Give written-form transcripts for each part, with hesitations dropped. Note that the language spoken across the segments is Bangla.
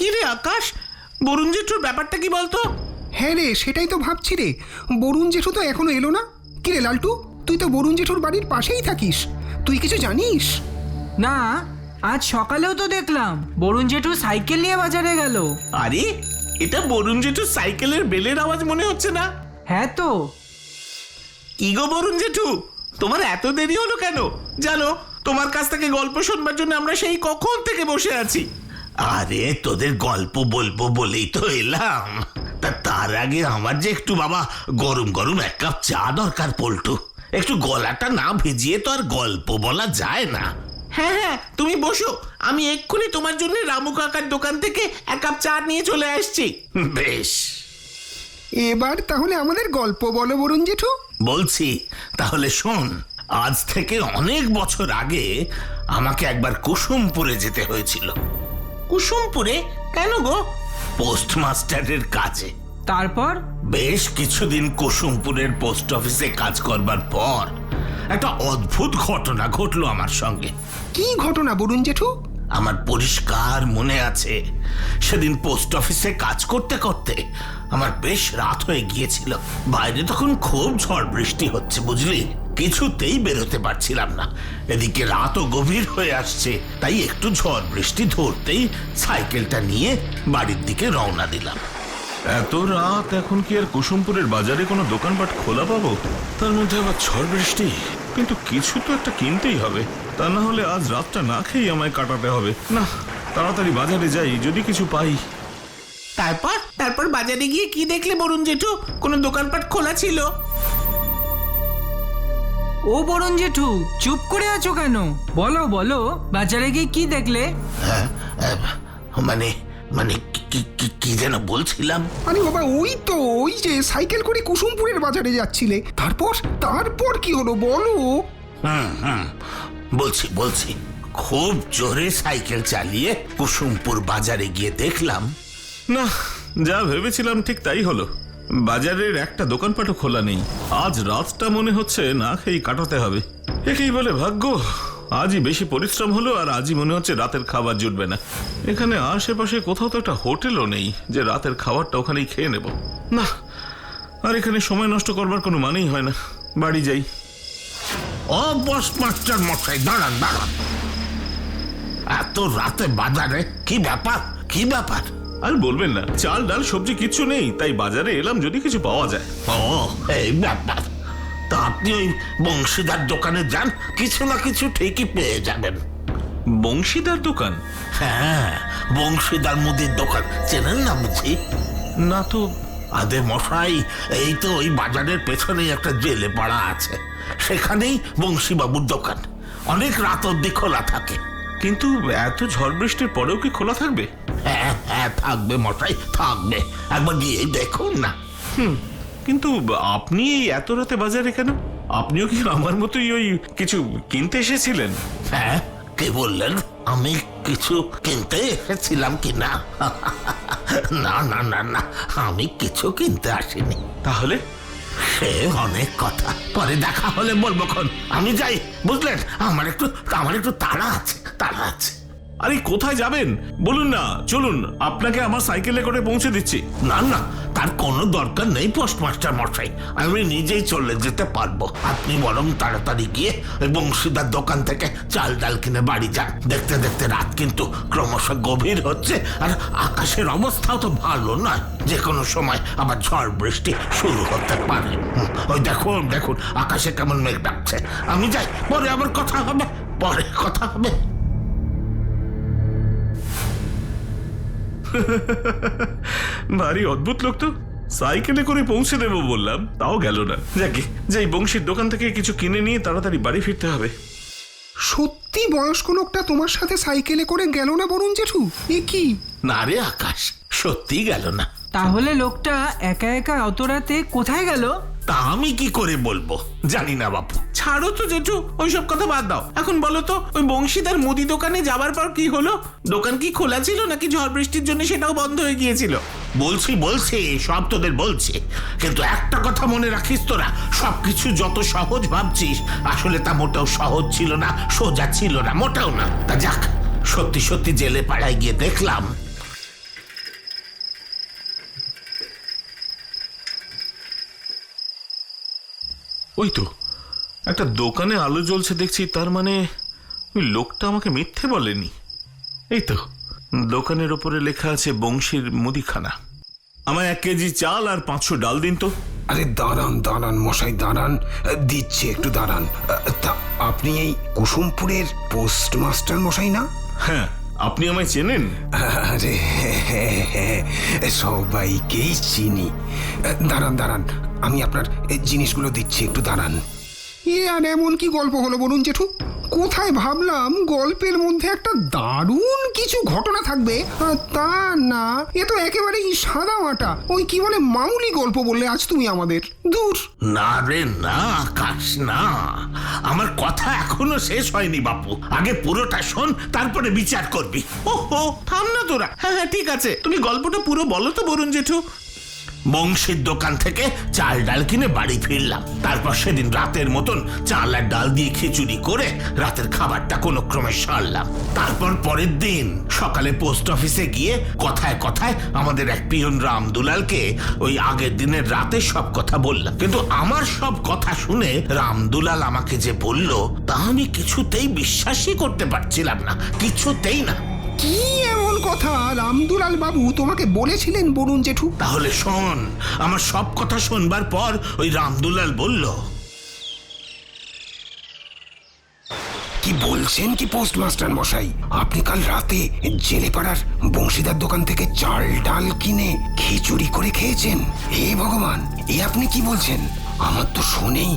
কি রে আকাশ, বরুণ জেঠুর ব্যাপারটা কি বলতো? হ্যাঁ রে, সেটাই তো ভাবছি রে। বরুণ জেঠু তো এখনো এলো না। কি রে লালটু, তুই তো বরুণ জেঠুর বাড়ির পাশেই থাকিস, তুই কিছু জানিস? না, আজ সকালেও তো দেখলাম বরুণ জেঠু সাইকেল নিয়ে বাজারে গেল। আরে, এটা বরুণ জেঠুর সাইকেলের বেলের আওয়াজ মনে হচ্ছে না? হ্যাঁ তো। কি গো বরুণ জেঠু, তোমার এত দেরি হলো কেন? জানো, তোমার কাছ থেকে গল্প শুনবার জন্য আমরা সেই কখন থেকে বসে আছি। আরে তোদের গল্প বলবো বলেই তো এলাম। তার আগে আমার যে একটু বাবা গরম গরম এক কাপ চা দরকার পল্টু। একটু গলাটা না ভিজিয়ে তো আর গল্প বলা যায় না। হ্যাঁ হ্যাঁ, তুমি বসো, আমি এক্ষুনি তোমার জন্য রামু কাকার দোকান থেকে এক কাপ চা নিয়ে চলে আসছি। বেশ, এবার তাহলে আমাদের গল্প বলো বরুণ জেঠু। বলছি তাহলে শোন। আজ থেকে অনেক বছর আগে আমাকে একবার কুসুমপুরে যেতে হয়েছিল। কুসুমপুরে? কেন গো? পোস্টমাস্টারের কাজে। তারপর? বেশ কিছুদিন কুসুমপুরের পোস্ট অফিসে কাজ করবার পর একটা অদ্ভুত ঘটনা ঘটলো আমার সঙ্গে। কি ঘটনা বরুণ জেঠু? আমার পরিষ্কার মনে আছে, সেদিন পোস্ট অফিসে কাজ করতে করতে আমার বেশ রাত হয়ে গিয়েছিল। বাইরে তখন খুব ঝড় বৃষ্টি হচ্ছে বুঝলি, কিছুতেই বেরোতে পারছিলাম না। এদিকে রাতও গভীর হয়ে আসছে, তাই একটু ঝড় বৃষ্টি ধরতেই সাইকেলটা নিয়ে বাড়ির দিকে রওনা দিলাম। এত রাত এখন কি আর কুসুমপুরের বাজারে কোনো দোকানপাট খোলা পাবো? তার মধ্যে আবার ঝড় বৃষ্টি। কিন্তু কিছু তো একটা কিনতেই হবে, তা না হলে আজ রাতটা না খেয়ে আমায় কাটাতে হবে। না, তাড়াতাড়ি বাজারে যাই, যদি কিছু পাই। তারপর তারপর বাজারে গিয়ে কি দেখলে বরুণ জেঠু? কোনো দোকানপাট খোলা ছিল? ও বরুণ জেঠু, চুপ করে আছো কেন? বলো বলো, বাজারে গিয়ে কি দেখলে? হ্যাঁ, মানে মানে কি যেন বলছিলাম। আরে বাবা, ওই যে সাইকেল করে কুসুমপুরের বাজারে যাচ্ছিলে, তারপর কি হলো বলো? বলছি খুব জোরে সাইকেল চালিয়ে কুসুমপুর বাজারে গিয়ে দেখলাম। না, যা ভেবেছিলাম ঠিক তাই হলো। বাজারের একটা দোকানপাটও খোলা নেই। আজ রাতটা মনে হচ্ছে না খেয়ে কাটাতে হবে। একেই বলে ভাগ্য। আজই বেশি পরিশ্রম হলো, আর আজই মনে হচ্ছে রাতের খাবার জুটবে না। এখানে আশেপাশে কোথাও তো একটা হোটেলও নেই যে রাতের খাবারটা ওখানেই খেয়ে নেব। না, আর এখানে সময় নষ্ট করবার কোনো মানেই হয় না। বাড়ি যাই। ও পোস্টমাস্টার মশাই, দাঁড়ান। এত রাতে বাজারে কি ব্যাপার? আর বলবেন না, চাল ডাল সবজি কিচ্ছু নেই, তাই বাজারে এলাম যদি কিছু পাওয়া যায়। ও এই ব্যাপার। তা আপনি ওই বংশীদার দোকানে যান, কিছু না কিছু ঠিকই পেয়ে যাবেন। বংশীদার দোকান? হ্যাঁ, বংশীদার মুদির দোকান চেনেন না বুঝি? না তো। আদে মশাই, এই তো ওই বাজারের পেছনেই একটা জেলে পাড়া আছে, সেখানেই বংশীবাবুর দোকান। অনেক রাত অব্দি খোলা থাকে। কিন্তু এত ঝড় বৃষ্টির পরেও কি খোলা থাকবে? হ্যাঁ থাকবে মশাই, থাকবে। একবার গিয়ে দেখুন না। কিন্তু আপনি এই এত রাতে বাজারে কেন? আপনিও কি আমার মতোই ওই কিছু কিনতে এসেছিলেন? হ্যাঁ, কে বললেন আমি কিছু কিনতে এসেছিলাম কি না? না, আমি কিছু কিনতে আসিনি। তাহলে? সে অনেক কথা, পরে দেখা হলে বলবো। আমি যাই, বুঝলেন? আমার একটু তাড়া আছে। আরে কোথায় যাবেন বলুন না, চলুন, আপনাকে আমার সাইকেলে করে পৌঁছে দিচ্ছি। না, তার কোনো দরকার নেই পোস্টমাস্টার মশাই, আমি নিজেই চলে যেতে পারবো। আপনি বরং তাড়াতাড়ি গিয়ে ওই বংশীদার দোকান থেকে চাল ডাল কিনে বাড়ি যান। দেখতে দেখতে রাত কিন্তু ক্রমশ গভীর হচ্ছে, আর আকাশের অবস্থাও তো ভালো নয়। যে কোনো সময় আবার ঝড় বৃষ্টি শুরু হতে পারে। ওই দেখুন আকাশে কেমন মেঘ ডাকছে। আমি যাই, পরে আবার কথা হবে। ভারী অদ্ভুত লোক তো। সাইকেলে করে পৌঁছে দেবো বললাম, তাও গেল না। যাকে যাই, বংশীর দোকান থেকে কিছু কিনে নিয়ে তাড়াতাড়ি বাড়ি ফিরতে হবে। সত্যি বয়স্ক লোকটা তোমার সাথে সাইকেলে করে গেল না বরুণ জেঠু? এ কি? না রে আকাশ, সত্যি গেল না। তাহলে লোকটা একা একা অত রাতে কোথায় গেল? তা আমি কি করে বলবো, জানি না বাপু। ছাড়ো তো জেঠু, ওইসব কথা বাদ দাও। এখন বলো তো, ওই বংশীদার মুদি দোকানে যাবার পর কি হলো? দোকান কি খোলা ছিল, নাকি ঝড় বৃষ্টির জন্য সেটাও বন্ধ হয়ে গিয়েছিল? বলছি সব তোদের বলছি, কিন্তু একটা কথা মনে রাখিস তোরা, সবকিছু যত সহজ ভাবছিস আসলে তা মোটেও সহজ ছিল না, সোজা ছিল না, মোটেও না। তা যাক, সত্যি জেলে পাড়ায় গিয়ে দেখলাম ওই তো একটা দোকানে আলো জ্বলছে দেখছি, তার মানে ওই লোকটা আমাকে মিথ্যে বলেনি। এই তো দোকানের ওপরে লেখা আছে বংশীর মুদিখানা। আমায় 1 কেজি চাল আর 500 ডাল দিন তো। আরে দাঁড়ান দাঁড়ান মশাই, দাঁড়ান, দিচ্ছি, একটু দাঁড়ান। তা আপনি এই কুসুমপুরের পোস্টমাস্টার মশাই না? হ্যাঁ, আপনি আমায় চেনেন? আরে হ্যাঁ, সবাইকেই চিনি। দাঁড়ান দাঁড়ান, আমি আপনার জিনিসগুলো দিচ্ছি, একটু দাঁড়ান। আর এমন কি গল্প হলো বলুন জেঠু? কোথায় ভাবলাম গল্পের মধ্যে একটা দারুণ কিছু ঘটনা থাকবে, তা না, এ তো একেবারেই সাদা মাটা ওই কি বলে মামুলি গল্প বললে আজ তুমি আমাদের। দূর। না রে না আকাশ, না, আমার কথা এখনো শেষ হয়নি বাপু। আগে পুরোটা শোন, তারপরে বিচার করবি। ওহো, থাম না তোরা। হ্যাঁ হ্যাঁ, ঠিক আছে, তুমি গল্পটা পুরো বলো তো বরুণ জেঠু। বংশীর দোকান থেকে চাল ডাল কিনে বাড়ি ফিরলাম। তারপর সেদিন রাতের মতন চাল আর ডাল দিয়ে খিচুড়ি করে রাতের খাবারটা কোনো ক্রমে সারলাম। তারপর পরের দিন সকালে পোস্ট অফিসে গিয়ে কথায় কথায় আমাদের এক পিয়ন রামদুলালকে ওই আগের দিনের রাতে সব কথা বললাম। কিন্তু আমার সব কথা শুনে রামদুলাল আমাকে যে বলল তা আমি কিছুতেই বিশ্বাসই করতে পারছিলাম না, কিছুতেই না। কি এমন কথা রামদুলাল বাবু তোমাকে বলেছিলেন বরুণ জেঠু? তাহলে শোন, আমার সব কথা শুনবার পর ওই রামদুলাল বলল, কি বলছেন কি পোস্টমাস্টার মশাই, আপনি কাল রাতে জেলেপাড়ার বংশীদার দোকান থেকে চাল ডাল কিনে খিচুড়ি করে খেয়েছেন? হে ভগবান, এ আপনি কি বলছেন? আমার তো শুনেই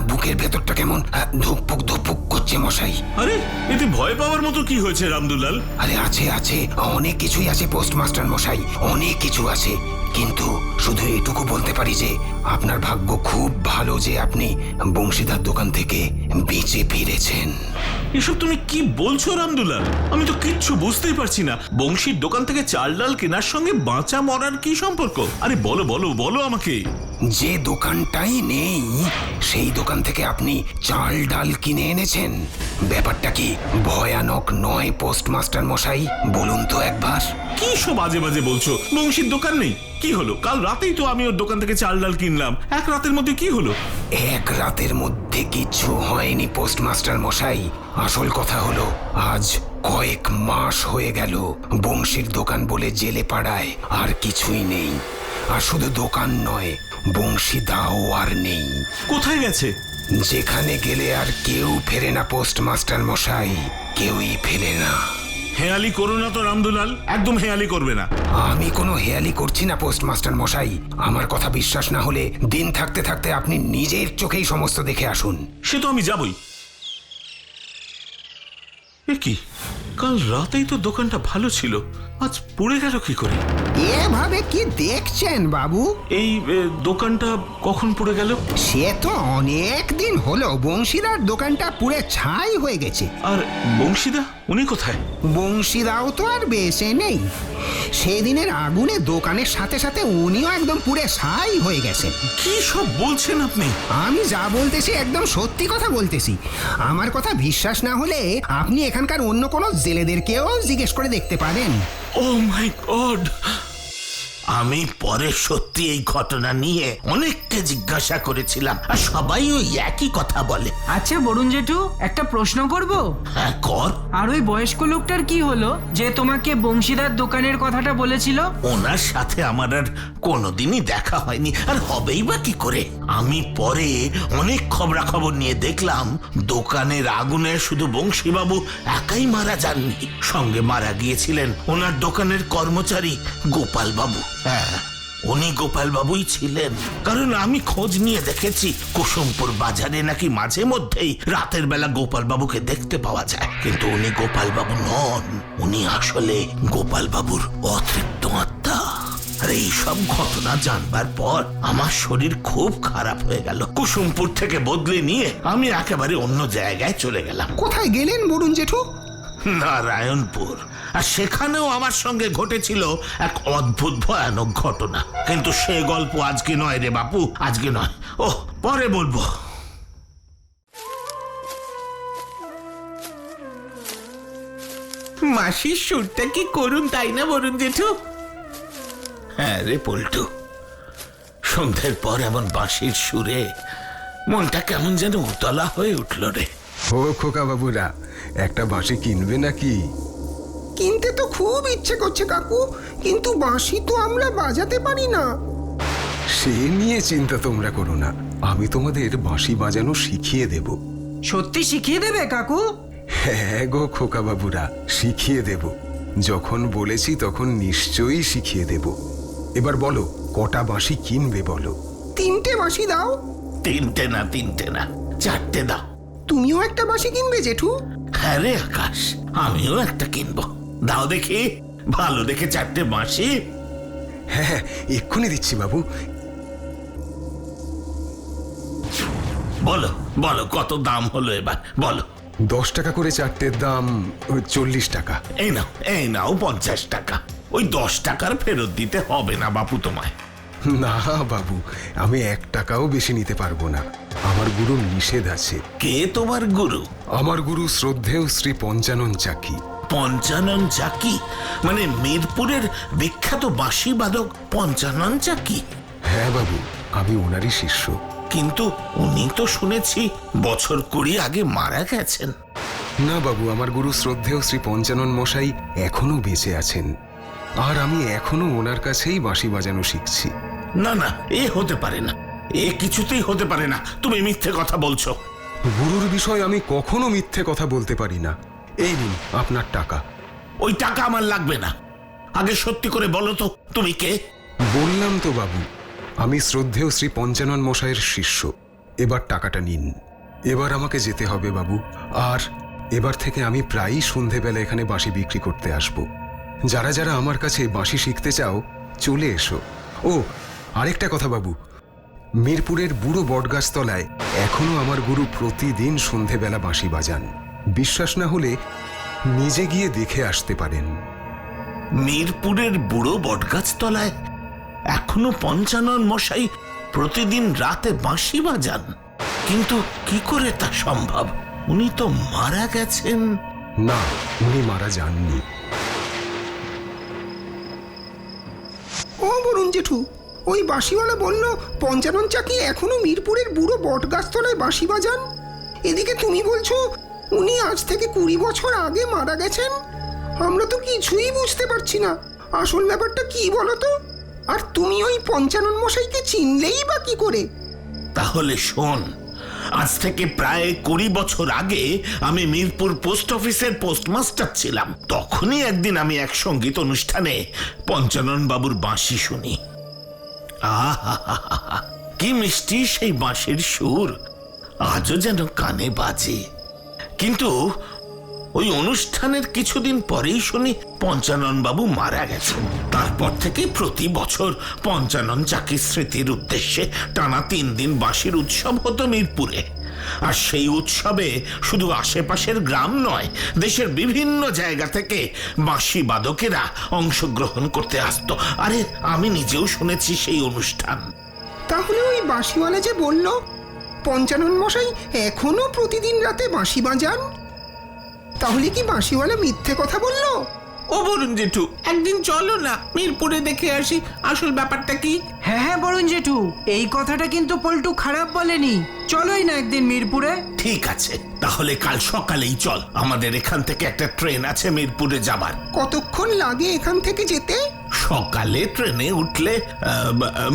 বুকের ভেতরটা কেমন ধুকপুক ধুকপুক করছে মশাই। আরে এতে ভয় পাওয়ার মতো কি হয়েছে রামদুলাল? আরে আছে আছে, অনেক কিছুই আছে পোস্টমাস্টার মশাই, অনেক কিছু আছে। কিন্তু শুধু এটুকু বলতে পারি যে আপনার ভাগ্য খুব ভালো যে আপনি বংশীদার দোকান থেকে বেঁচে ফিরেছেন। এসব তুমি কি বলছো রামদুলাল? আমি তো কিচ্ছু বুঝতেই পারছি না। বংশীর দোকান থেকে চাল ডাল কেনার সঙ্গে বাঁচা মরার কি সম্পর্ক? আরে বলো বলো বলো আমাকে। যে দোকানটাই নেই সেই দোকান থেকে আপনি চাল ডাল কিনে এনেছেন। ব্যাপারটা কি ভয়ানক নয় পোস্টমাস্টার মশাই? বলুন তো একবার। কি সব বাজে বাজে বলছো? বংশীর দোকান নেই? কি হলো? কাল রাতেই তো আমি ওর দোকান থেকে চাল ডাল কিনলাম। এক রাতের মধ্যে কি হলো? এক রাতের মধ্যে কিছু হয়নি পোস্টমাস্টার মশাই। আসল কথা হলো আজ কয়েক মাস হয়ে গেল বংশীর দোকান বলে জেলে পাড়ায় আর কিছুই নেই। আর শুধু দোকান নয়, বংশীদাও আর নেই। কোথায় গেছে? যেখানে গেলে আর কেউ ফেরে না পোস্টমাস্টার মশাই, কেউই ফেরে না। হেয়ালি করো না তো রামদুলাল, একদম হেয়ালি করবে না। আমি কোনো হেয়ালি করছি না পোস্টমাস্টার মশাই। আমার কথা বিশ্বাস না হলে দিন থাকতে থাকতে আপনি নিজের চোখেই সমস্ত দেখে আসুন। সে তো আমি যাবই। এ কি, কাল রাতেই তো দোকানটা ভালো ছিল, আজ পড়ে গেল কি করে? এভাবে কি দেখছেন বাবু? এই দোকানটা কখন পড়ে গেল? সে তো অনেক দিন হলো বংশীদার দোকানটা পুড়ে ছাই হয়ে গেছে। আর বংশীদা, উনি কোথায়? বংশীদাও তো আর বেঁচে নেই। সেদিনের আগুনে দোকানের সাথে সাথে উনিও একদম পুড়ে ছাই হয়ে গেছে। কি সব বলছেন আপনি? আমি যা বলতেছি একদম সত্যি কথা বলতেছি। আমার কথা বিশ্বাস না হলে আপনি এখানকার অন্য কোনো জেলেদেরকেও জিজ্ঞেস করে দেখতে পারেন। ও মাই গড! আমি পরে সত্যি এই ঘটনা নিয়ে অনেককে জিজ্ঞাসা করেছিলাম, আর সবাই ওই একই কথা বলে। আচ্ছা বরুণ জেঠু, একটা প্রশ্ন করব? হ্যাঁ কর। আর ওই বয়স্ক লোকটার কি হলো যে তোমাকে বংশীদার দোকানের কথাটা বলেছিল? ওনার সাথে আমার আর কোনোদিনই দেখা হয়নি, আর হবেই বা কি করে। আমি পরে অনেক খবরাখবর নিয়ে দেখলাম দোকানের আগুনে শুধু বংশীবাবু একাই মারা যাননি, সঙ্গে মারা গিয়েছিলেন ওনার দোকানের কর্মচারী গোপাল বাবু। হ্যাঁ, উনি গোপাল বাবুই ছিলেন। কারণ আমি খোঁজ নিয়ে দেখেছি কুসুমপুর বাজারে নাকি মাঝে মধ্যেই রাতের বেলা গোপাল বাবুকে দেখতে পাওয়া যায়, কিন্তু উনি গোপাল বাবু নন, উনি আসলে গোপাল বাবুর অতৃপ্ত আত্মা। আর এই সব ঘটনা জানবার পর আমার শরীর খুব খারাপ হয়ে গেল। কুসুমপুর থেকে বদলে নিয়ে আমি একেবারে অন্য জায়গায় চলে গেলাম। কোথায় গেলেন বরুণ জেঠু? নারায়ণপুর। আর সেখানেও আমার সঙ্গে ঘটেছিল এক অদ্ভুত ভয়ানক ঘটনা, কিন্তু সে গল্প আজকে নয় রে বাপু, আজকে নয়, ও পরে বলবো। মাসির সুরটা কি করুন, তাই না বরুণ জেঠু? হ্যাঁ রে পল্টু, সন্ধ্যের পর এমন বাঁশির সুরে মনটা কেমন যেন উতলা হয়ে উঠল রে। ও খোকা বাবুরা, একটা বাঁশি কিনবে নাকি? কিনতে তো খুব ইচ্ছে করছে কাকু, কিন্তু বাঁশি তো আমরা বাজাতে পারি না। সে নিয়ে চিন্তা তোমরা করো না, আমি তোমাদের বাঁশি বাজানো শিখিয়ে দেব। সত্যি শিখিয়ে দেবে কাকু? হ্যাঁ গো খোকা বাবুরা, শিখিয়ে দেব। যখন বলেছি তখন নিশ্চয়ই শিখিয়ে দেব। এবার বলো, কটা বাঁশি কিনবে বলো? 3টে বাঁশি দাও। তিনটে না, 4টে দাও। তুমিও একটা বাঁশি কিনবে জেঠু? হ্যাঁ রে আকাশ, আমিও একটা কিনবো। দাও দেখি, ভালো দেখে 4টে বাঁশি। হ্যাঁ হ্যাঁ, এক্ষুনি দিচ্ছি বাবু। বলো বলো, কত দাম হলো এবার বলো। 10 টাকা করে 4টের দাম 40 টাকা। এই নাও 50 টাকা। ওই 10 টাকার ফেরত দিতে হবে না বাপু তোমায়। না বাবু, আমি 1 টাকাও বেশি নিতে পারবো না, আমার গুরুর নিষেধ আছে। কে তোমার গুরু? আমার গুরু শ্রদ্ধেয় শ্রী পঞ্চানন চাকি। পঞ্চানন চাকি? মানে মিরপুরের বিখ্যাত বাঁশি বাদক পঞ্চানন চাকি? হ্যাঁ বাবু, আমি ওনারই শিষ্য। কিন্তু উনি তো শুনেছি বছর 20 আগে মারা গেছেন। না বাবু, আমার গুরু শ্রদ্ধেয় শ্রী পঞ্চানন মশাই এখনো বেঁচে আছেন, আর আমি এখনো ওনার কাছেই বাঁশি বাজানো শিখছি। না না, এ হতে পারে না, এ কিছুতেই হতে পারে না। তুমি মিথ্যে কথা বলছো। গুরুর বিষয় আমি কখনো মিথ্যে কথা বলতে পারি না। এই নিন আপনার টাকা। ওই টাকা আমার লাগবে না। আগে সত্যি করে বলো তো, তুমি কে? বললাম তো বাবু, আমি শ্রদ্ধেয় শ্রী পঞ্চানন মশাইয়ের শিষ্য। এবার টাকাটা নিন। এবার আমাকে যেতে হবে বাবু, আর এবার থেকে আমি প্রায়ই সন্ধেবেলা এখানে বাঁশি বিক্রি করতে আসব। যারা যারা আমার কাছে বাঁশি শিখতে চাও, চলে এসো। ও আরেকটা কথা বাবু, মিরপুরের বুড়ো বটগাছতলায় এখনো আমার গুরু প্রতিদিন সন্ধেবেলা বাঁশি বাজান। বিশ্বাস না হলে নিজে গিয়ে দেখে আসতে পারেন। মিরপুরের বুড়ো বটগাছ তলায় এখনো পঞ্চানন মশাই প্রতিদিন রাতে বাঁশি বাজান? কিন্তু কি করে তা সম্ভব? উনি তো মারা গেছেন। না, উনি মারা যাননি। ও বরুণ জেঠু, ওই বাঁশিওয়ালা বলল পঞ্চানন চাকি এখনো মিরপুরের বুড়ো বটগাছতলায় বাঁশি বাজান। এদিকে তুমি বলছো উনি আজ থেকে 20 বছর আগে মারা গেছেন। আমরা তো কিছুই বুঝতে পারছি না। আসল ব্যাপারটা কি বলো তো? আর তুমি ওই পঞ্চানন মশাইকে চিনলেই বা কি করে? তাহলে শোন, আজ থেকে প্রায় 20 বছর আগে আমি মিরপুর পোস্ট অফিসের পোস্টমাস্টার ছিলাম। তখনই একদিন আমি এক সঙ্গীত অনুষ্ঠানে পঞ্চানন বাবুর বাঁশি শুনি। আহা, কি মিষ্টি সেই বাঁশির সুর, আজও যেন কানে বাজে। কিন্তু ওই অনুষ্ঠানের কিছুদিন পরেই শুনি পঞ্চানন বাবু মারা গেছেন। তারপর থেকে প্রতি বছর পঞ্চানন চাকির স্মৃতির উদ্দেশ্যে টানা 3 দিন বাঁশির উৎসব হতো মিরপুরে। আর সেই উৎসবে শুধু আশেপাশের গ্রাম নয়, দেশের বিভিন্ন জায়গা থেকে বাঁশি বাদকেরা অংশগ্রহণ করতে আসতো। আরে আমি নিজেও শুনেছি সেই অনুষ্ঠান। তাহলে ওই বাঁশিওয়ালা যে বলল পঞ্চানন মশাই এখনো প্রতিদিন রাতে বাঁশি বাজান, তাহলে কি বাঁশিওয়ালা মিথ্যে কথা বললো? ও বরুণ জেঠু, একদিন চলো না মিরপুরে দেখে আসি আসল ব্যাপারটা কি। হ্যাঁ হ্যাঁ বরুণ জেঠু, এই কথাটা কিন্তু পল্টু খারাপ বলেনি। চলোই না একদিন মিরপুরে। ঠিক আছে, তাহলে কাল সকালেই চল। আমাদের এখান থেকে একটা ট্রেন আছে মিরপুরে যাবার। কতক্ষণ লাগে এখান থেকে যেতে? সকালে ট্রেনে উঠলে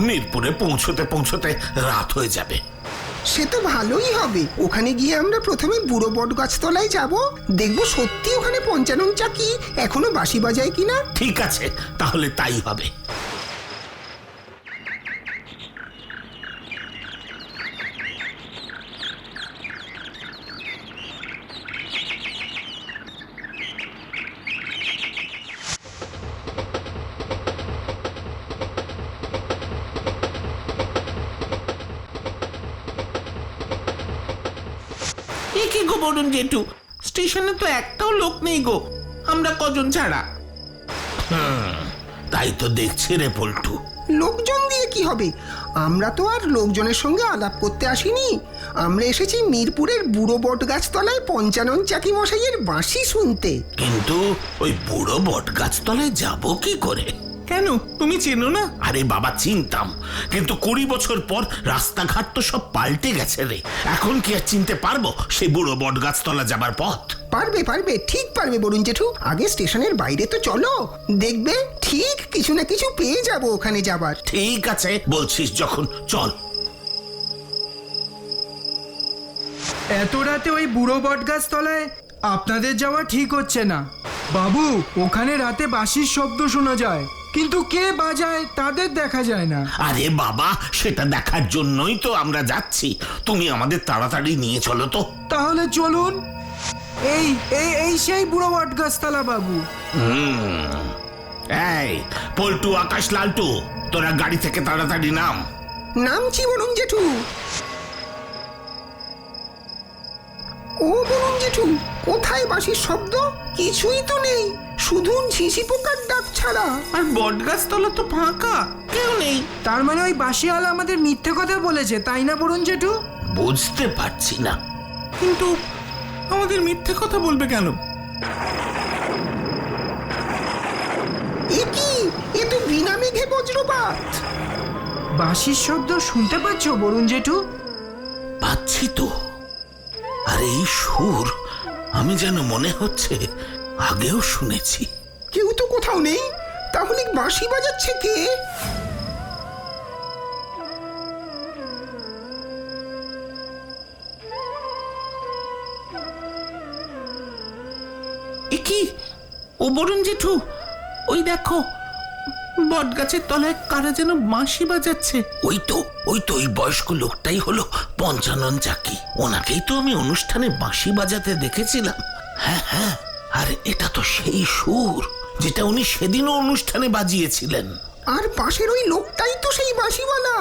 মিরপুরে পৌঁছতে পৌঁছতে রাত হয়ে যাবে। সে তো ভালোই হবে। ওখানে গিয়ে আমরা প্রথমে বুড়ো বটগাছতলায় যাব, দেখবো সত্যি ওখানে পঞ্চানন চাকি এখনো বাঁশি বাজায় কিনা। ঠিক আছে, তাহলে তাই হবে। এ কি গো বরুণ জেঠু, স্টেশনে তো একটাও লোক নেই গো, আমরা কজন ছাড়া। তাই তো দেখছি রে পল্টু। লোকজন দিয়ে কি হবে? আমরা তো আর লোকজনের সঙ্গে আলাপ করতে আসিনি। আমরা এসেছি মিরপুরের বুড়ো বটগাছতলায় পঞ্চানন চাকি মশাইয়ের বাঁশি শুনতে। কিন্তু ওই বুড়ো বট গাছ তলায় যাবো কি করে? কেন তুমি চেনো না? আরে বাবা চিনতাম, কিন্তু 20 বছর পর রাস্তাঘাট তো সব পাল্টে গেছে রে। এখন কি আর চিনতে পারবো সেই বুড়ো বটগাছতলা যাবার পথ? পারবে পারবে, ঠিক পারবে বরুণ জেঠু। আগে স্টেশনের বাইরে তো চলো, দেখবে ঠিক কিছু না কিছু পেয়ে যাবো ওখানে যাবার। ঠিক আছে বলছিস যখন, চল। এত রাতে ওই বুড়ো বট গাছ তলায় আপনাদের যাওয়া ঠিক হচ্ছে না বাবু। ওখানে রাতে বাঁশির শব্দ শোনা যায়, কিন্তু কে বাজায় তাদের দেখা যায় না। আরে বাবা, সেটা দেখার জন্যই তো আমরা যাচ্ছি। তুমি আমাদের তাড়াতাড়ি নিয়ে চলো তো। তাহলে চলুন। এই এই এই সেই বুড়ো বট গাছতলা বাবু। এই পল্টু, আকাশ, লালটু, তোরা গাড়ি থেকে তাড়াতাড়ি নাম। নামছি বরুণ জেঠু। ও বরুণ জেঠু, কোথায় বাঁশির শব্দ? কিছুই তো নেই, শুধু ঝিঁঝি পোকার ডাক ছাড়া। আর বটগাছ তলা তো ফাঁকা, কেউ নেই। তার মানে ওই বাঁশিওয়ালা আমাদের মিথ্যে কথা বলেছে, তাই না বরুণ জেঠু? বুঝতে পারছি না। কিন্তু আমাদের মিথ্যে কথা বলবে কেন? এ কি, এ তো বিনা মেঘে বজ্রপাত। বাঁশির শব্দ শুনতে পাচ্ছ বরুণ জেঠু? পাচ্ছি তো। আর এই সুর আমি যেন মনে হচ্ছে আগেও শুনেছি। কেউ তো কোথাও নেই, তাহলে বাঁশি বাজাচ্ছে কে? এ কি, ও বরুণ জেঠু, ওই দেখো বটগাছের তলায় কারা যেন বাঁশি বাজাচ্ছে। ওই তো ওই বয়স্ক লোকটাই হলো পঞ্চানন চাকি। ওনাকেই তো আমি অনুষ্ঠানে বাঁশি বাজাতে দেখেছিলাম। হ্যাঁ হ্যাঁ, আর এটা তো সেই সুর যেটা উনি সেদিনও অনুষ্ঠানে বাজিয়েছিলেন। আর পাশের ওই লোকটাই তো সেই বাঁশিওয়ালা।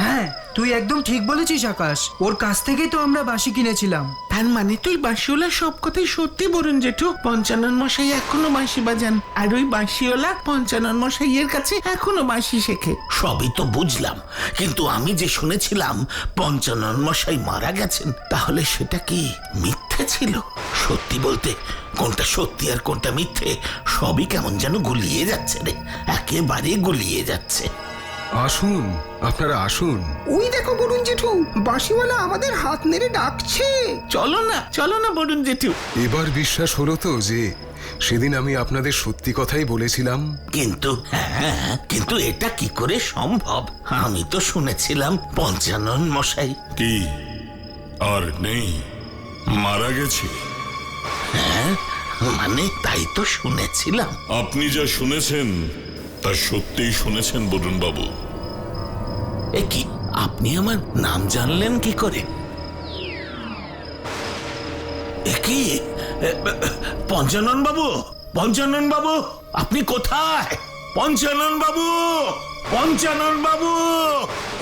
হ্যাঁ, তুই একদম ঠিক বলেছিস আকাশ। ওর কাছ থেকেই তো আমরা বাঁশি কিনেছিলাম। তার মানে তুই বাঁশিওয়ালা সব কথাই সত্যি বরুণ জেঠু। পঞ্চানন মশাই এখনো বাঁশি বাজান, আর ওই বাঁশিওয়ালা পঞ্চানন মশাইয়ের কাছে এখনো বাঁশি শেখে। সবই তো বুঝলাম, কিন্তু আমি যে শুনেছিলাম পঞ্চানন মশাই মারা গেছেন, তাহলে সেটা কি মিথ্যে ছিল? সত্যি বলতে কোনটা সত্যি আর কোনটা মিথ্যে সবই কেমন যেন গুলিয়ে যাচ্ছে রে, একেবারে গুলিয়ে যাচ্ছে। আসুন, আপনারা আসুন। ওই দেখো বরুণ জেঠু, বাঁশিওয়ালা আমাদের হাত নেড়ে ডাকছে। চলো না বরুণ জেঠু। এবার বিশ্বাস হলো তো যে সেদিন আমি আপনাদের সত্যি কথাই বলেছিলাম? কিন্তু হ্যাঁ, কিন্তু এটা কি করে সম্ভব? আমি তো শুনেছিলাম পঞ্চানন মশাই। কি আর নেই, মারা গেছে? হ্যাঁ, মানে তাই তো শুনেছিলাম। আপনি যা শুনেছেন তা সত্যিই শুনেছেন বরুণ বাবু। এ কি, আপনি আমার নাম জানলেন কি করে? এ কি, পঞ্চানন বাবু, পঞ্চানন বাবু, আপনি কোথায়? পঞ্চানন বাবু, পঞ্চানন বাবু!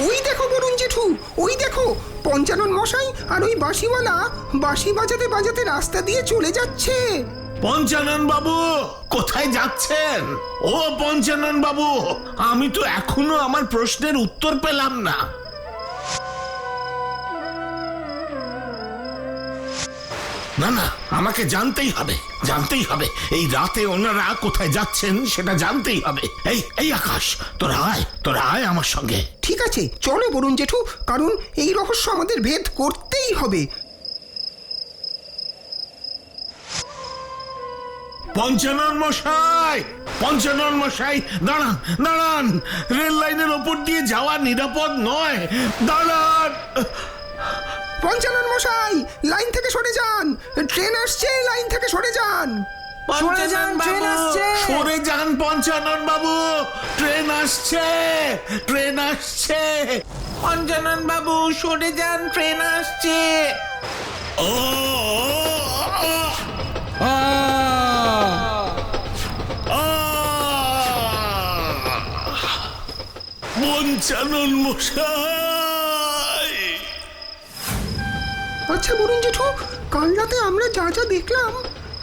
ওই দেখো বরুণ জেঠু, ওই দেখো পঞ্চানন মশাই আর ওই বাঁশিওয়ালা বাঁশি বাজাতে বাজাতে রাস্তা দিয়ে চলে যাচ্ছে। পঞ্চানন বাবু, কোথায় যাচ্ছেন? ও পঞ্চানন বাবু, আমি তো এখনো আমার প্রশ্নের উত্তর পেলাম না। না না, আমাকে জানতেই হবে, জানতেই হবে। এই রাতে ওনারা কোথায় যাচ্ছেন সেটা জানতেই হবে। এই আকাশ, তোরা আয় আমার সঙ্গে। ঠিক আছে, চলো বরুণ জেঠু, কারণ এই রহস্য আমাদের ভেদ করতেই হবে। পঞ্চানন মশাই, পঞ্চানন মশাই, দাঁড়ান দাঁড়ান, রেল লাইনের ওপর দিয়ে যাওয়া নিরাপদ নয়, দাঁড়ান। পঞ্চানন মশাই, লাইন থেকে সরে যান, ট্রেন আসছে, লাইন থেকে সরে যান। সরে যান, ট্রেন আসছে। সরে যান পঞ্চানন বাবু, ট্রেন আসছে, ট্রেন আসছে। পঞ্চানন বাবু সরে যান, ট্রেন আসছে। পঞ্চানন মশাই! আচ্ছা বরুণ জেঠু, কাল রাতে আমরা যা যা দেখলাম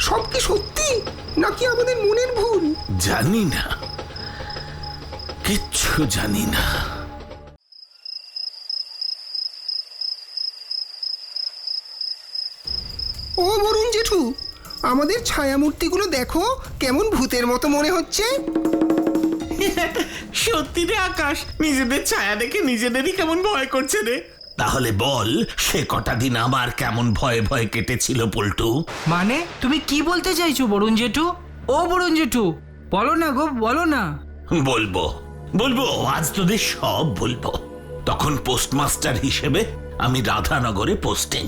সব কি সত্যি নাকি আমাদের মনের ভুল? জানি না, কিচ্ছু জানি না। ও বরুণ জেঠু, আমাদের ছায়ামূর্তিগুলো দেখো কেমন ভূতের মতো মনে হচ্ছে। সত্যি রে আকাশ, নিজেদের ছায়া দেখে নিজেদেরই কেমন ভয় করছে রে। তাহলে বল, সে কটা দিন আবার কেমন ভয়ে ভয়ে কেটেছিল পল্টু? মানে তুমি কি বলতে চাইছো বরুণ জেঠু? ও বরুণ জেঠু, বলো না গো, বলো না। বলবো বলবো, আজ তোদের সব বলবো। তখন পোস্টমাস্টার হিসেবে আমি রাধানগরে পোস্টিং।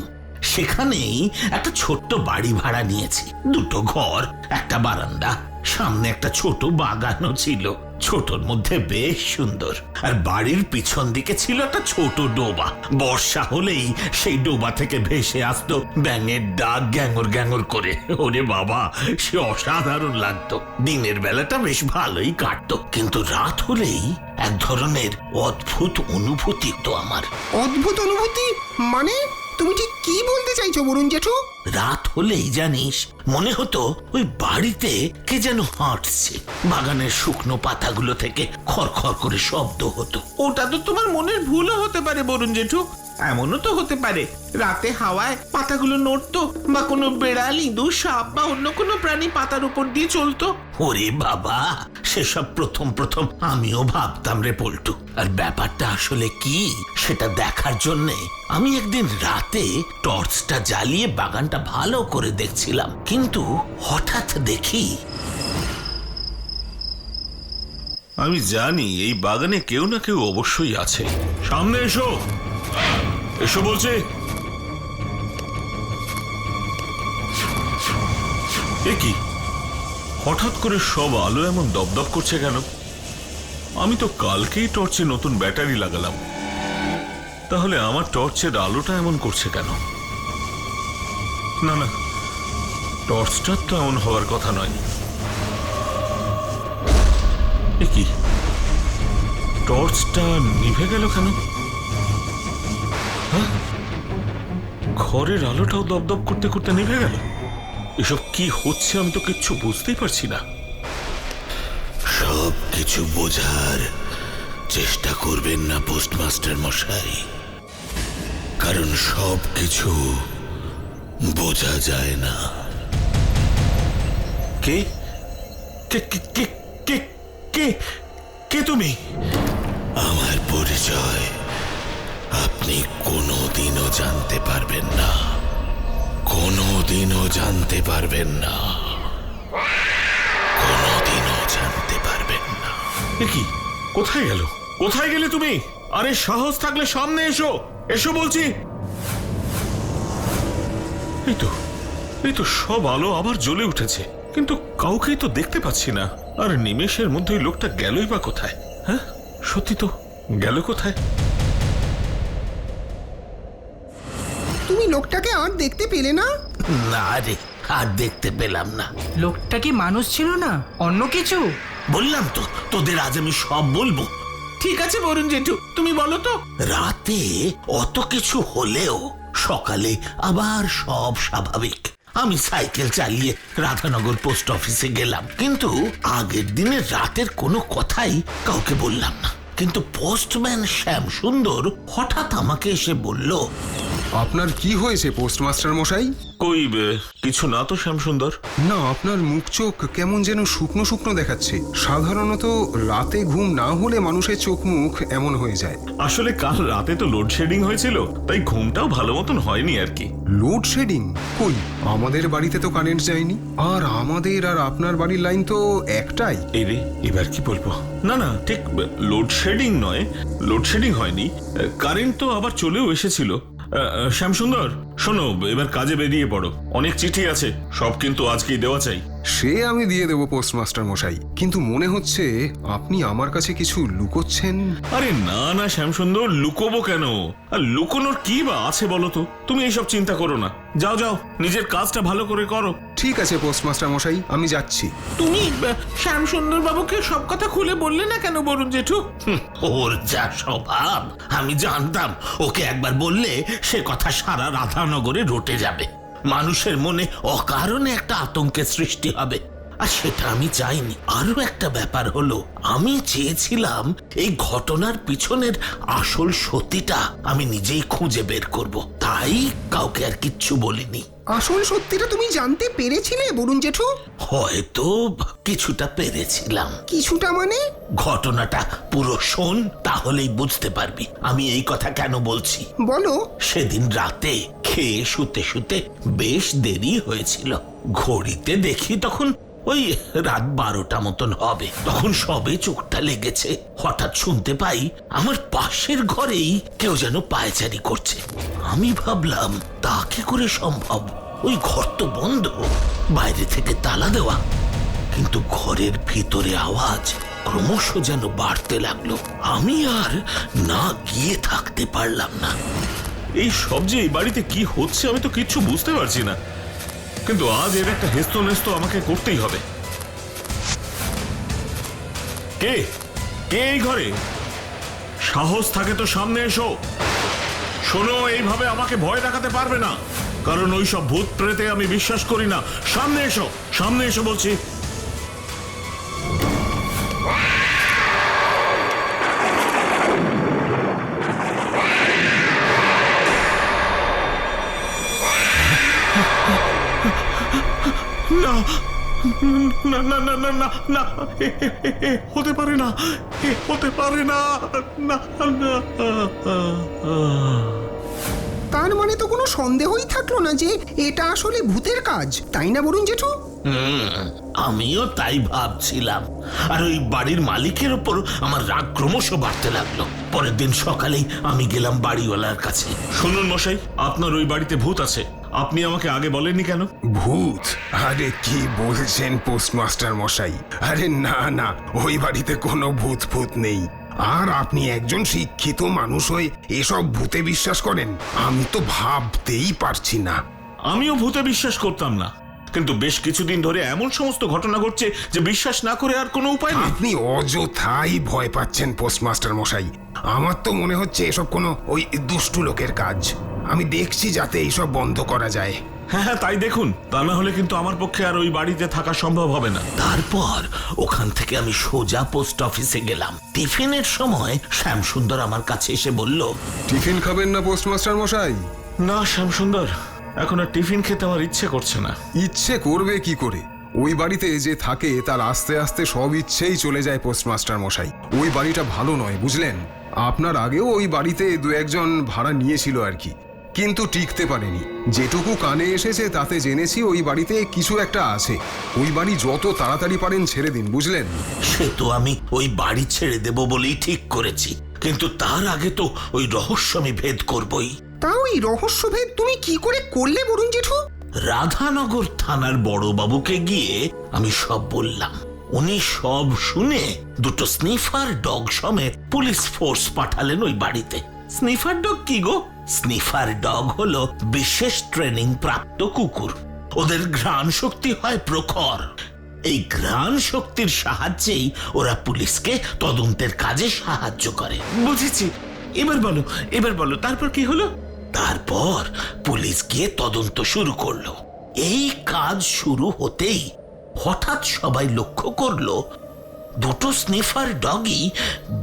সেখানেই একটা ছোট্ট বাড়ি ভাড়া নিয়েছি। দুটো ঘর, একটা বারান্দা, সামনে একটা ছোট বাগানও ছিল। ছোটর মধ্যে বেশ সুন্দর। আর বাড়ির পিছন দিকে ছিল একটা ছোট ডোবা। বর্ষা হলেই সেই ডোবা থেকে ভেসে আসতো ব্যাঙের ডাক, গ্যাঙর গ্যাঙর করে। ওরে বাবা, সে অসাধারণ লাগতো। দিনের বেলাটা বেশ ভালোই কাটতো, কিন্তু রাত হলেই এক ধরনের অদ্ভুত অনুভূতি তো আমার। অদ্ভুত অনুভূতি মানে? তুমি ঠিক কি বলতে চাইছো বরুণ জেঠু? রাত হলেই জানিস, মনে হতো ওই বাড়িতে কে যেন হাঁটছে। বাগানের শুকনো পাতাগুলো থেকে খড়খড় করে শব্দ হতো। ওটা তো তোমার মনের ভুলও হতে পারে বরুণ জেঠু। এমনও তো হতে পারে রাতে হাওয়ায় পাতাগুলো নড়তো, বা কোনো বেড়াল, ইঁদুর, সাপ বা অন্য কোনো প্রাণী পাতার উপর দিয়ে চলতো। ওরে বাবা, সেসব প্রথম প্রথম আমিও ভাবতাম রে পল্টু। আর ব্যাপারটা আসলে কি সেটা দেখার জন্যে আমি একদিন রাতে টর্চটা জ্বালিয়ে বাগানটা ভালো করে দেখছিলাম। কিন্তু হঠাৎ দেখি, আমি জানি এই বাগানে কেউ না কেউ অবশ্যই আছে। সামনে এসো, এসো বলছে। এ কি, হঠাৎ করে সব আলো এমন দপদপ করছে কেন? আমি তো কালকেই টর্চে নতুন ব্যাটারি লাগালাম, তাহলে আমার টর্চের আলোটা এমন করছে কেন? না না, টর্চটার তো এমন হওয়ার কথা নয়। এ কি, টর্চটা নিভে গেল কেন? হ্যাঁ, ঘরের আলোটাও দপদপ করতে করতে নিভে গেল। এসব কি হচ্ছে আমি তো কিচ্ছু বুঝতেই পারছি না। সব কিছু বোঝার চেষ্টা করবেন না পোস্টমাস্টার মশাই, কারণ সব কিছু বোঝা যায় না। কে কে কে কে কে কে কে তুমি? আমার পরিচয় আপনি কোনোদিনও জানতে পারবেন না, কোনোদিনও জানতে পারবেন না, কোনোদিনও জানতে পারবেন না। এ কি, কোথায় গেল? কোথায় গেলে তুমি? আরে সাহস থাকলে সামনে এসো, এসো বলছি। এই তো সব আলো আবার জ্বলে উঠেছে, কিন্তু কাউকেই তো দেখতে পাচ্ছি না। আর নিমেষের মধ্যে ওই লোকটা গেলই বা কোথায়? হ্যাঁ, সত্যি তো গেল কোথায়? তুমি লোকটাকে আর দেখতে পেলে না? না রে, আর দেখতে পেলাম না। লোকটা কি মানুষ ছিল না, অন্য কিছু? বললাম তো, তোদের আজ আমি সব বলবো। ঠিক আছে বরুণ জেঠু, তুমি বলো তো। রাতে অত কিছু হলেও সকালে আবার সব স্বাভাবিক। আমি সাইকেল চালিয়ে রাধানগর পোস্ট অফিসে গেলাম, কিন্তু আগের দিনের রাতের কোনো কথাই কাউকে বললাম না। কিন্তু পোস্টম্যান শ্যাম সুন্দর হঠাৎ আমাকে এসে বলল, আপনার কি হয়েছে পোস্টমাস্টার মশাই? কই কিছু না তো শ্যামসুন্দর। না, আপনার মুখ চোখ কেমন যেন শুকনো শুকনো দেখাচ্ছে। সাধারণত রাতে ঘুম না হলে মানুষের চোখ মুখ এমন হয়ে যায়। আসলে কাল রাতে তো লোডশেডিং হয়েছিল, তাই ঘুমটাও ভালো মতন হয়নি আর কি। লোডশেডিং? কই, আমাদের বাড়িতে তো কারেন্ট যায়নি। আর আমাদের আর আপনার বাড়ির লাইন তো একটাই। এই রে, এবার কি বলবো? না না, ঠিক লোডশেডিং নয়, লোডশেডিং হয়নি, কারেন্ট তো আবার চলেও এসেছিল। শ্যামসুন্দর শোনো, এবার কাজে বেরিয়ে পড়ো। অনেক চিঠি আছে, সব কিন্তু আজকেই দেওয়া চাই। সে আমি দিয়ে দেবো পোস্টমাস্টার মশাই, কিন্তু মনে হচ্ছে আপনি আমার কাছে কিছু লুকোচ্ছেন। আরে না না শ্যামসুন্দর, লুকোবো কেন? আর লুকোনোর কি বা আছে বলো তো? তুমি এইসব চিন্তা করো না, যাও যাও, নিজের কাজটা ভালো করে করো। ঠিক আছে পোস্টমাস্টার মশাই, আমি যাচ্ছি। তুমি শ্যাম সুন্দর বাবুকে সব কথা খুলে বললে না কেন বরুণ জেঠু? ওর যা স্বভাব, আমি জানতাম ওকে একবার বললে সে কথা সারা রাধানগরে রটে যাবে। মানুষের মনে অকারণে একটা আতঙ্কের সৃষ্টি হবে। আর সেটা আমি চাইনি। আরো একটা ব্যাপার হলো, আমি চেয়েছিলাম এই ঘটনার পিছনের আসল সত্যিটা আমি নিজেই খুঁজে বের করব, তাই কাউকে আর কিচ্ছু বলিনি। আসল সত্যিটা তুমি জানতে পেরেছিলে বরুণ জেঠু? হয়তো কিছুটা পেরেছিলাম। কিছুটা মানে? ঘটনাটা পুরো শোন, তাহলেই বুঝতে পারবি আমি এই কথা কেন বলছি। বলো। সেদিন রাতে খেয়ে শুতে শুতে বেশ দেরি হয়েছিল। ঘড়িতে দেখি তখন ওই রাত 12টা মতন হবে। তখন সবে চোখটা লেগেছে, হঠাৎ শুনতে পাই আমার পাশের ঘরেই কেউ যেন পায়চারি করছে। আমি ভাবলাম তা কি করে সম্ভব, ওই ঘর তো বন্ধ, বাইরে থেকে তালা দেওয়া। কিন্তু ঘরের ভিতরে আওয়াজ ক্রমশ যেন বাড়তে লাগলো। আমি আর না গিয়ে থাকতে পারলাম না। এই সব যে এই বাড়িতে কি হচ্ছে আমি তো কিচ্ছু বুঝতে পারছি না, কিন্তু আজ এর একটা হেস্ত নেস্ত আমাকে করতেই হবে। কে কে এই ঘরে? সাহস থাকে তো সামনে এসো। শোনো, এইভাবে আমাকে ভয় দেখাতে পারবে না, কারণ ওই সব ভূত প্রেতে আমি বিশ্বাস করি না। সামনে এসো, সামনে এসো বলছি। না না না না না না না, হতে পারে না, হতে পারে না, না না। তার মানে তো কোনো সন্দেহই থাকলো না যে এটা আসলে ভূতের কাজ, তাই না বরুণ জেঠু? আমিও তাই ভাবছিলাম। আর ওই বাড়ির মালিকের ওপর আমার রাগ ক্রমশ বাড়তে লাগলো। পরের দিন সকালেই আমি গেলাম বাড়িওয়ালার কাছে। শুনুন মশাই, আপনার ওই বাড়িতে ভূত আছে, আপনি আমাকে আগে বলেননি কেন? ভূত? আরে কি বলছেন পোস্টমাস্টার মশাই? আরে না না, ওই বাড়িতে কোনো ভূত ভূত নেই। আর আপনি একজন শিক্ষিত মানুষ হয়ে এসব ভূতে বিশ্বাস করেন? আমি তো ভাবতেই পারছি না। আমিও ভূতে বিশ্বাস করতাম না, কিন্তু বেশ কিছুদিন ধরে এমন সমস্ত ঘটনা ঘটছে যে বিশ্বাস না করে আর কোনো উপায় নেই। আপনি অযথাই ভয় পাচ্ছেন পোস্টমাস্টার মশাই। আমার তো মনে হচ্ছে এসব কোনো ওই দুষ্টু লোকের কাজ। আমি দেখছি যাতে এইসব বন্ধ করা যায়। হ্যাঁ হ্যাঁ, তাই দেখুন, তা না হলে কিন্তু আমার পক্ষে আর ওই বাড়িতে থাকা সম্ভব হবে না। তারপর ওখান থেকে আমি সোজা পোস্ট অফিসে গেলাম। টিফিনের সময় শ্যামসুন্দর আমার কাছে এসে বলল, টিফিন খাবেন না পোস্টমাস্টার মশাই? না শ্যামসুন্দর, এখন আর টিফিন খেতে আমার ইচ্ছে করছে না। ইচ্ছে করবে কি করে? ওই বাড়িতে যে থাকে তার আস্তে আস্তে সব ইচ্ছেই চলে যায় পোস্টমাস্টার মশাই। ওই বাড়িটা ভালো নয়, বুঝলেন? আপনার আগেও ওই বাড়িতে দু একজন ভাড়া নিয়েছিল আর কি, কিন্তু টিকতে পারেনি। যেটুকু কানে এসেছে তাতে জেনেছি ওই বাড়িতে কিছু একটা আছে। ওই বাড়ি যত তাড়াতাড়ি পারেন ছেড়ে দিন, বুঝলেন? সে তো আমি ওই বাড়ি ছেড়ে দেব বলেই ঠিক করেছি, কিন্তু তার আগে তো ওই রহস্য আমি ভেদ করবই। তা ওই রহস্যভেদ তুমি কি করে করলে বরুণ জেঠু? রাধানগর থানার বড়বাবুকে গিয়ে আমি সব বললাম। উনি সব শুনে দুটো স্নিফার ডগ সমেত পুলিশ ফোর্স পাঠালেন ওই বাড়িতে। স্নিফার ডগ কি গো? স্নিফার ডগ হলো বিশেষ ট্রেনিং প্রাপ্ত কুকুর। ওদের ঘ্রাণ শক্তি হয় প্রখর। এই ঘ্রাণ শক্তির সাহায্যেই ওরা পুলিশকে তদন্তের কাজে সাহায্য করে। বুঝেছি, এবার বলো তারপর কি হলো? তারপর পুলিশ গিয়ে তদন্ত শুরু করলো। এই কাজ শুরু হতেই হঠাৎ সবাই লক্ষ্য করলো দুটো স্নিফার ডগই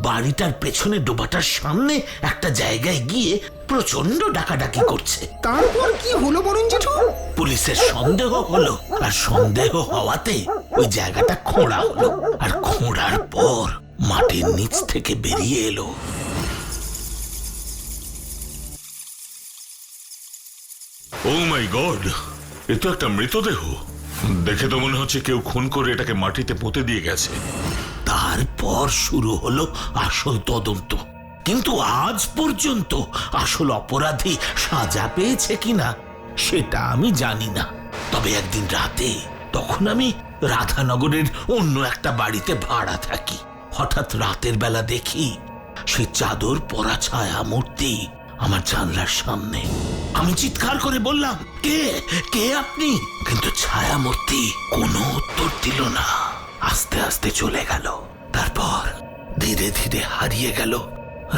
বাড়িটার পেছনে ডোবাটার সামনে একটা জায়গায় গিয়ে প্রচন্ড ডাকাডাকি করছে। তারপর কি হলো বরুণ জেঠু? পুলিশের সন্দেহ হলো, আর সন্দেহ হওয়াতে ওই জায়গাটা খোঁড়া হলো। আর খোঁড়ার পর মাটির নিচ থেকে বেরিয়ে এলো ও মাই গড, এ তো একটা মৃতদেহ। দেখে তো মনে হচ্ছে কেউ খুন করে এটাকে মাটিতে পুঁতে দিয়ে গেছে। তারপর শুরু হলো আসল তদন্ত। কিন্তু আজ পর্যন্ত আসল অপরাধী সাজা পেয়েছে কিনা সেটা আমি জানি না। তবে একদিন রাতে, তখন আমি রাধানগরের অন্য একটা বাড়িতে ভাড়া থাকি, হঠাৎ রাতের বেলা দেখি সেই চাদর পরা ছায়া মূর্তি আমার জানলার সামনে। আমি চিৎকার করে বললাম, কে কে আপনি? কিন্তু ছায়া মূর্তি কোনো উত্তর দিল না। আস্তে আস্তে চলে গেল। তারপর ধীরে ধীরে হারিয়ে গেল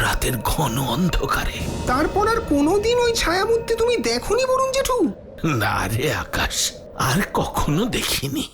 রাতের ঘন অন্ধকারে। তারপর আর কোনোদিন ওই ছায়ামূর্তি তুমি দেখোনি বরুণ জেঠু? না রে আকাশ, আর কখনো দেখিনি।